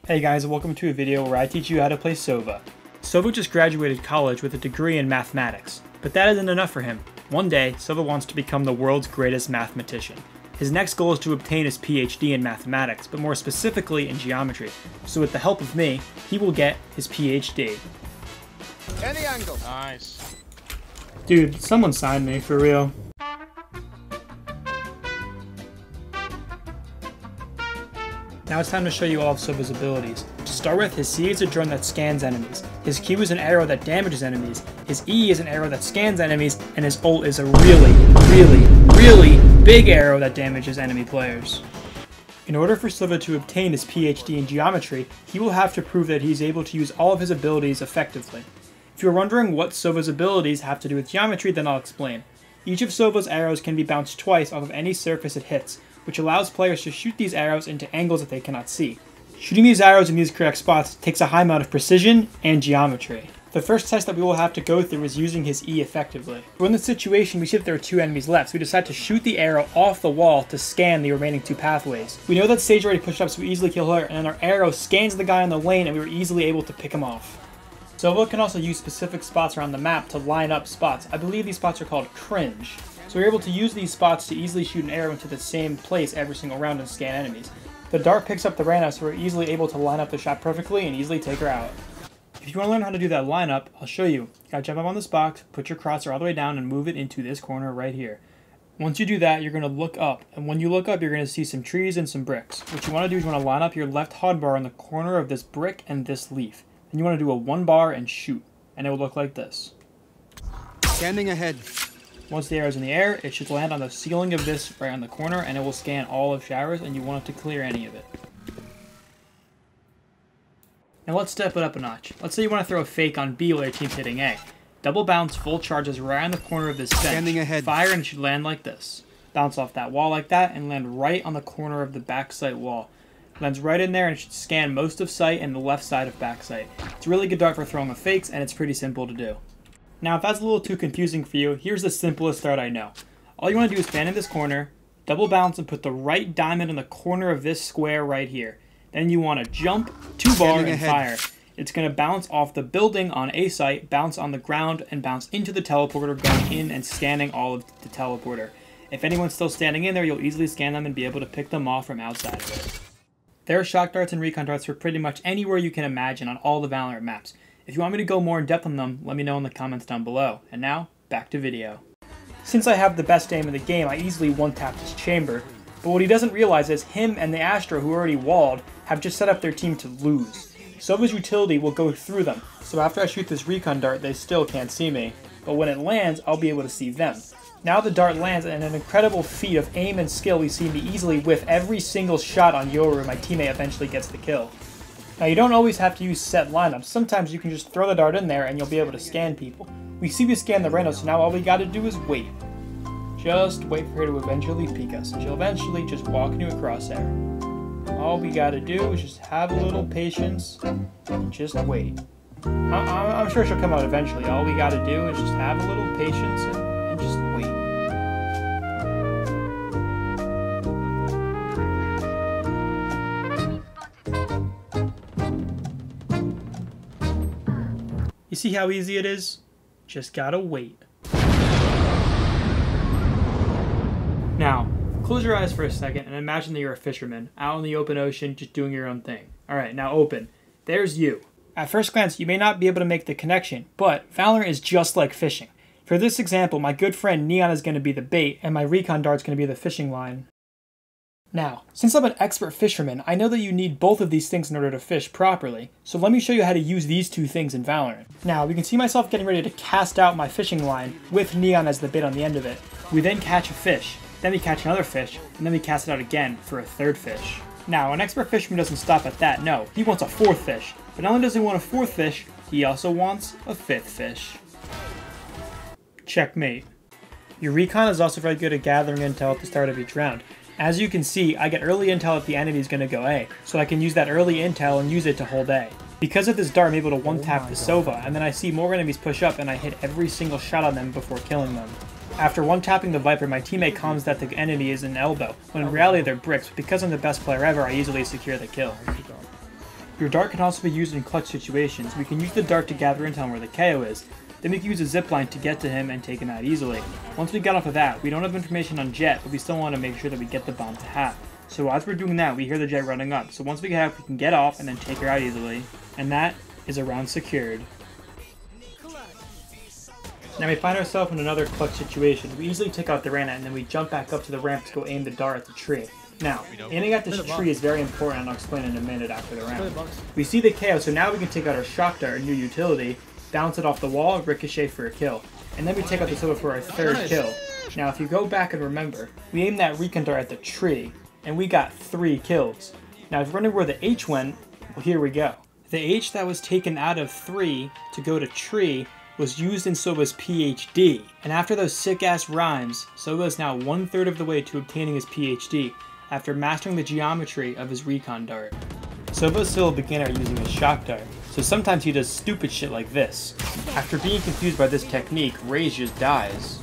Hey guys, welcome to a video where I teach you how to play Sova. Sova just graduated college with a degree in mathematics, but that isn't enough for him. One day, Sova wants to become the world's greatest mathematician. His next goal is to obtain his PhD in mathematics, but more specifically in geometry. So with the help of me, he will get his PhD. Any angle. Nice. Dude, someone signed me, for real. Now it's time to show you all of Sova's abilities. To start with, his C is a drone that scans enemies, his Q is an arrow that damages enemies, his E is an arrow that scans enemies, and his ult is a really big arrow that damages enemy players. In order for Sova to obtain his PhD in geometry, he will have to prove that he is able to use all of his abilities effectively. If you're wondering what Sova's abilities have to do with geometry, then I'll explain. Each of Sova's arrows can be bounced twice off of any surface it hits, which allows players to shoot these arrows into angles that they cannot see. Shooting these arrows in these correct spots takes a high amount of precision and geometry. The first test that we will have to go through is using his E effectively. So in this situation, we see that there are two enemies left, so we decide to shoot the arrow off the wall to scan the remaining two pathways. We know that Sage already pushed up, so we easily kill her, and then our arrow scans the guy in the lane, and we were easily able to pick him off. Sova can also use specific spots around the map to line up spots. I believe these spots are called cringe. So we're able to use these spots to easily shoot an arrow into the same place every single round and scan enemies. The dart picks up the Rana, so we're easily able to line up the shot perfectly and easily take her out. If you want to learn how to do that lineup, I'll show you. You gotta jump up on this box, put your crosshair all the way down, and move it into this corner right here. Once you do that, you're going to look up, and when you look up, you're going to see some trees and some bricks. What you want to do is you want to line up your left hotbar on the corner of this brick and this leaf. Then you want to do a 1 bar and shoot, and it will look like this. Scanning ahead. Once the arrow's in the air, it should land on the ceiling of this right on the corner, and it will scan all of showers, and you want it to clear any of it. Now let's step it up a notch. Let's say you want to throw a fake on B while your team's hitting A. Double bounce, full charges right on the corner of this bench. Scanning ahead. Fire, and it should land like this. Bounce off that wall like that, and land right on the corner of the back sight wall. Lands right in there, and it should scan most of sight and the left side of back sight. It's a really good dart for throwing with fakes, and it's pretty simple to do. Now, if that's a little too confusing for you, here's the simplest dart I know. All you want to do is stand in this corner, double bounce, and put the right diamond in the corner of this square right here. Then you want to jump, 2 bar, and fire. It's going to bounce off the building on A site, bounce on the ground, and bounce into the teleporter, going in and scanning all of the teleporter. If anyone's still standing in there, you'll easily scan them and be able to pick them off from outside of it. There are shock darts and recon darts for pretty much anywhere you can imagine on all the Valorant maps. If you want me to go more in depth on them, let me know in the comments down below. And now, back to video. Since I have the best aim in the game, I easily one-tapped his chamber, but what he doesn't realize is him and the Astro, who already walled, have just set up their team to lose. Sova's utility will go through them, so after I shoot this recon dart, they still can't see me, but when it lands, I'll be able to see them. Now the dart lands, and an incredible feat of aim and skill, we see me easily whiff every single shot on Yoru, my teammate eventually gets the kill. Now you don't always have to use set lineups, sometimes you can just throw the dart in there and you'll be able to scan people. We see we scan the Reno, so now all we gotta do is wait. Just wait for her to eventually peek us, and she'll eventually just walk into a crosshair. All we gotta do is just have a little patience and just wait. I'm sure she'll come out eventually. All we gotta do is just have a little patience and just wait. You see how easy it is? Just gotta wait. Now, close your eyes for a second and imagine that you're a fisherman, out in the open ocean, just doing your own thing. Alright, now open. There's you. At first glance, you may not be able to make the connection, but Valorant is just like fishing. For this example, my good friend Neon is going to be the bait, and my recon dart's going to be the fishing line. Now, since I'm an expert fisherman, I know that you need both of these things in order to fish properly, so let me show you how to use these two things in Valorant. Now, we can see myself getting ready to cast out my fishing line with Neon as the bait on the end of it. We then catch a fish, then we catch another fish, and then we cast it out again for a third fish. Now, an expert fisherman doesn't stop at that, no, he wants a 4th fish. But not only does he want a 4th fish, he also wants a 5th fish. Checkmate. Your recon is also very good at gathering intel at the start of each round. As you can see, I get early intel that the enemy is going to go A, so I can use that early intel and use it to hold A. Because of this dart, I'm able to one-tap the Sova, and then I see more enemies push up and I hit every single shot on them before killing them. After one-tapping the Viper, my teammate comments that the enemy is an elbow, when in reality they're bricks, but because I'm the best player ever, I easily secure the kill. Your dart can also be used in clutch situations. We can use the dart to gather intel on where the KO is. Then we can use a zipline to get to him and take him out easily. Once we get off of that, we don't have information on Jet, but we still want to make sure that we get the bomb to half. So as we're doing that, we hear the Jet running up. So once we get half, we can get off and then take her out easily. And that is a round secured. Now we find ourselves in another clutch situation. We easily take out the Rana and then we jump back up to the ramp to go aim the dart at the tree. Now, aiming at this tree is very important, and I'll explain in a minute after the round. We see the KO, so now we can take out our shock dart, a new utility, bounce it off the wall, ricochet for a kill. And then we take out the Sova for our third kill. Now if you go back and remember, we aimed that recon dart at the tree, and we got 3 kills. Now if you're wondering where the H went, well here we go. The H that was taken out of 3 to go to tree was used in Sova's PhD. And after those sick-ass rhymes, Sova is now 1/3 of the way to obtaining his PhD after mastering the geometry of his recon dart. Sova is still a beginner using his shock dart, so sometimes he does stupid shit like this. After being confused by this technique, Rage just dies.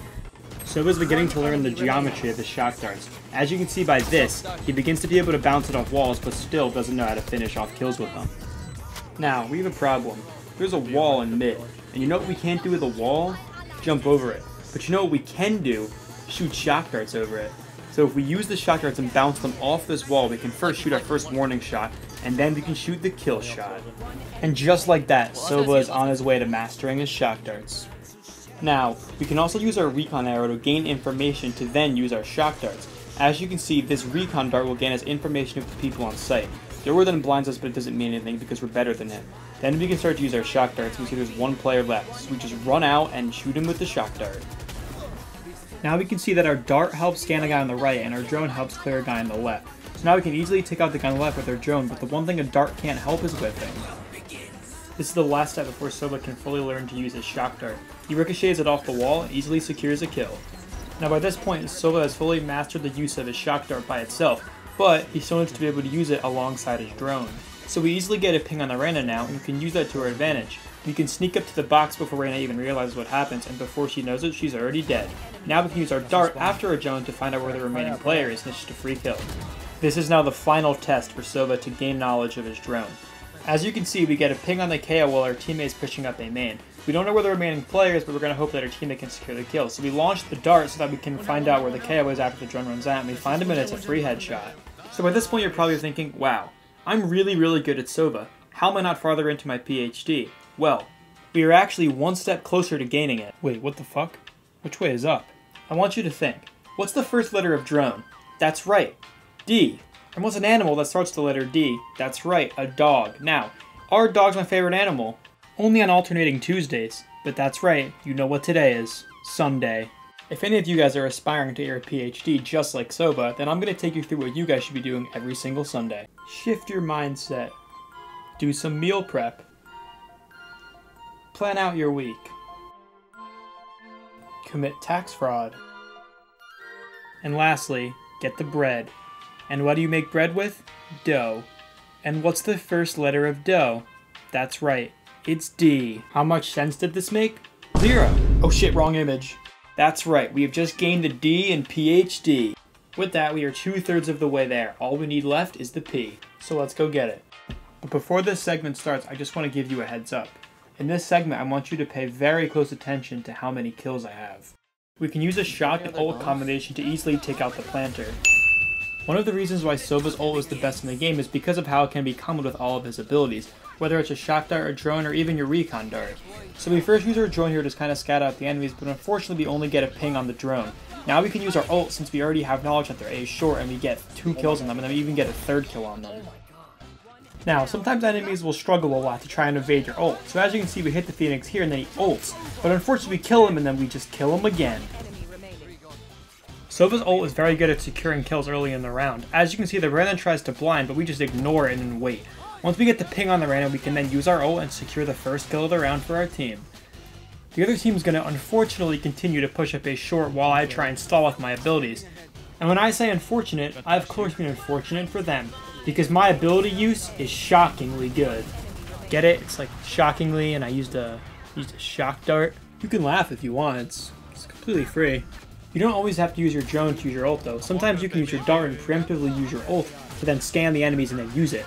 Sova's beginning to learn the geometry of his shock darts. As you can see by this, he begins to be able to bounce it off walls, but still doesn't know how to finish off kills with them. Now, we have a problem. There's a wall in mid, and you know what we can't do with a wall? Jump over it. But you know what we can do? Shoot shock darts over it. So if we use the shock darts and bounce them off this wall, we can first shoot our first warning shot, and then we can shoot the kill shot. And just like that, Sova is on his way to mastering his shock darts. Now, we can also use our recon arrow to gain information to then use our shock darts. As you can see, this recon dart will gain us information of the people on site. Jordan blinds us, but it doesn't mean anything because we're better than him. Then we can start to use our shock darts. We see there's 1 player left, so we just run out and shoot him with the shock dart. Now we can see that our dart helps scan a guy on the right and our drone helps clear a guy on the left. So now we can easily take out the guy on the left with our drone, but the one thing a dart can't help is whiffing. This is the last step before Sova can fully learn to use his shock dart. He ricochets it off the wall and easily secures a kill. Now by this point, Sova has fully mastered the use of his shock dart by itself, but he still needs to be able to use it alongside his drone. So we easily get a ping on the Reyna now, and we can use that to our advantage. We can sneak up to the box before Reyna even realizes what happens, and before she knows it, she's already dead. Now we can use our dart after our drone to find out where the remaining player is, and it's just a free kill. This is now the final test for Sova to gain knowledge of his drone. As you can see, we get a ping on the KO while our teammate is pushing up a main. We don't know where the remaining player is, but we're going to hope that our teammate can secure the kill. So we launch the dart so that we can find out where the KO is after the drone runs out, and we find him and it's a free headshot. So by this point you're probably thinking, wow, I'm really good at Sova. How am I not farther into my PhD? Well, we are actually 1 step closer to gaining it. Wait, what the fuck? Which way is up? I want you to think. What's the first letter of drone? That's right, D. And what's an animal that starts with the letter D? That's right, a dog. Now, our dog's my favorite animal. Only on alternating Tuesdays. But that's right, you know what today is. Sunday. If any of you guys are aspiring to your PhD just like Sova, then I'm going to take you through what you guys should be doing every single Sunday. Shift your mindset. Do some meal prep. Plan out your week. Commit tax fraud. And lastly, get the bread. And what do you make bread with? Dough. And what's the first letter of dough? That's right, it's D. How much sense did this make? 0. Oh shit, wrong image. That's right, we have just gained the D in PhD. With that, we are 2/3 of the way there. All we need left is the P. So let's go get it. But before this segment starts, I just want to give you a heads up. In this segment, I want you to pay very close attention to how many kills I have. We can use a shock and ult combination to easily take out the planter. One of the reasons why Sova's ult is the best in the game is because of how it can be comboed with all of his abilities, whether it's a shock dart, a drone, or even your recon dart. So we first use our drone here to kind of scatter out the enemies, but unfortunately we only get a ping on the drone. Now we can use our ult since we already have knowledge that their A is short and we get 2 kills on them, and then we even get a 3rd kill on them. Now, sometimes enemies will struggle a lot to try and evade your ult, so as you can see we hit the Phoenix here and then he ults, but unfortunately we kill him and then we just kill him again. Sova's ult is very good at securing kills early in the round. As you can see, the Reyna tries to blind, but we just ignore it and then wait. Once we get the ping on the Reyna, we can then use our ult and secure the first kill of the round for our team. The other team is going to unfortunately continue to push up A short while I try and stall with my abilities. And when I say unfortunate, I of course mean unfortunate for them, because my ability use is shockingly good. Get it? It's like shockingly, and I used a shock dart. You can laugh if you want, it's completely free. You don't always have to use your drone to use your ult though. Sometimes you can use your dart and preemptively use your ult to then scan the enemies and then use it.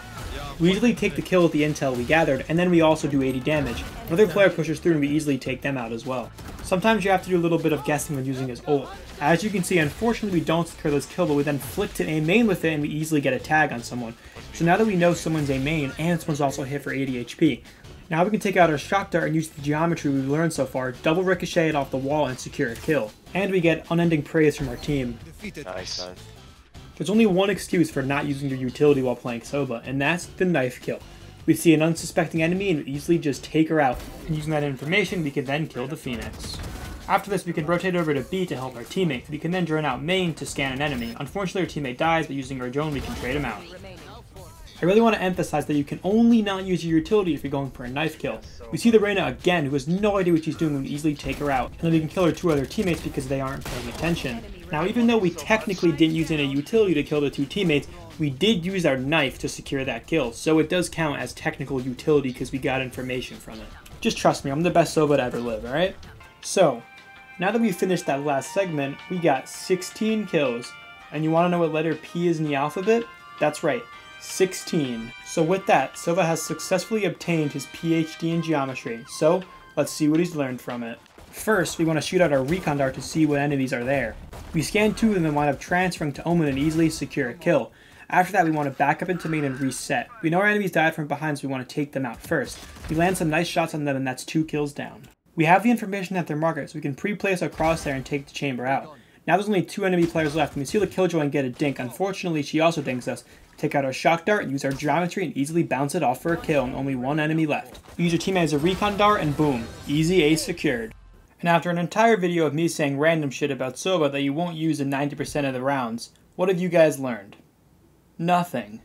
We easily take the kill with the intel we gathered, and then we also do 80 damage. Another player pushes through and we easily take them out as well. Sometimes you have to do a little bit of guessing when using his ult. As you can see, unfortunately we don't secure this kill, but we then flick to A main with it and we easily get a tag on someone. So now that we know someone's A main, and someone's also hit for 80 HP, now we can take out our shock dart and use the geometry we've learned so far, double ricochet it off the wall and secure a kill. And we get unending praise from our team. Nice. There's only one excuse for not using your utility while playing Sova, and that's the knife kill. We see an unsuspecting enemy and we easily just take her out, and using that information we can then kill the Phoenix. After this we can rotate over to B to help our teammate. We can then drone out main to scan an enemy. Unfortunately our teammate dies, but using our drone we can trade him out. I really want to emphasize that you can only not use your utility if you're going for a knife kill. We see the Reyna again, who has no idea what she's doing, and we easily take her out. And then we can kill her 2 other teammates because they aren't paying attention. Now even though we technically didn't use any utility to kill the 2 teammates, we did use our knife to secure that kill, so it does count as technical utility because we got information from it. Just trust me, I'm the best Sova to ever live, alright? So, now that we've finished that last segment, we got 16 kills. And you want to know what letter P is in the alphabet? That's right. 16. So with that, Sova has successfully obtained his PhD in geometry, so let's see what he's learned from it. First, we want to shoot out our recon dart to see what enemies are there. We scan 2 and then wind up transferring to Omen and easily secure a kill. After that, we want to back up into main and reset. We know our enemies died from behind, so we want to take them out first. We land some nice shots on them and that's 2 kills down. We have the information at their market, so we can pre-place our crosshair and take the chamber out. Now there's only 2 enemy players left, and we see the Killjoy and get a dink. Unfortunately, she also dinks us. Take out our shock dart, use our geometry, and easily bounce it off for a kill, and only 1 enemy left. We use your teammate as a recon dart, and boom, easy ace secured. And after an entire video of me saying random shit about Sova that you won't use in 90% of the rounds, what have you guys learned? Nothing.